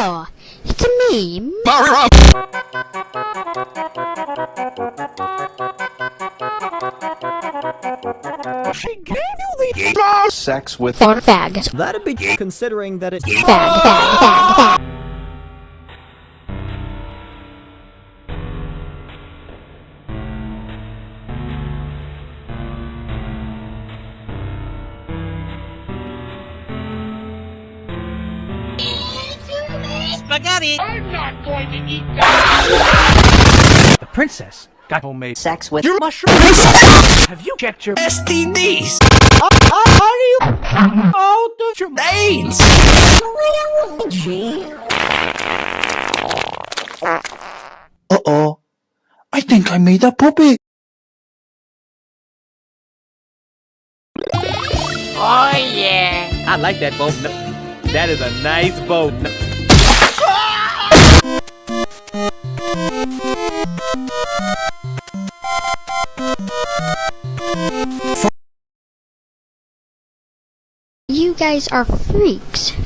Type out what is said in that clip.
Oh, it's me. She gave you the sex with Or fag. That'd be considering that it's Fag. Spaghetti! I'm not going to eat that! the princess got homemade Sex with your mushrooms. Have you checked your STDs! Are you out of your AIDS! Uh-oh. I think I made a puppy. Oh yeah! I like that boat. That is a nice boat. You guys are freaks.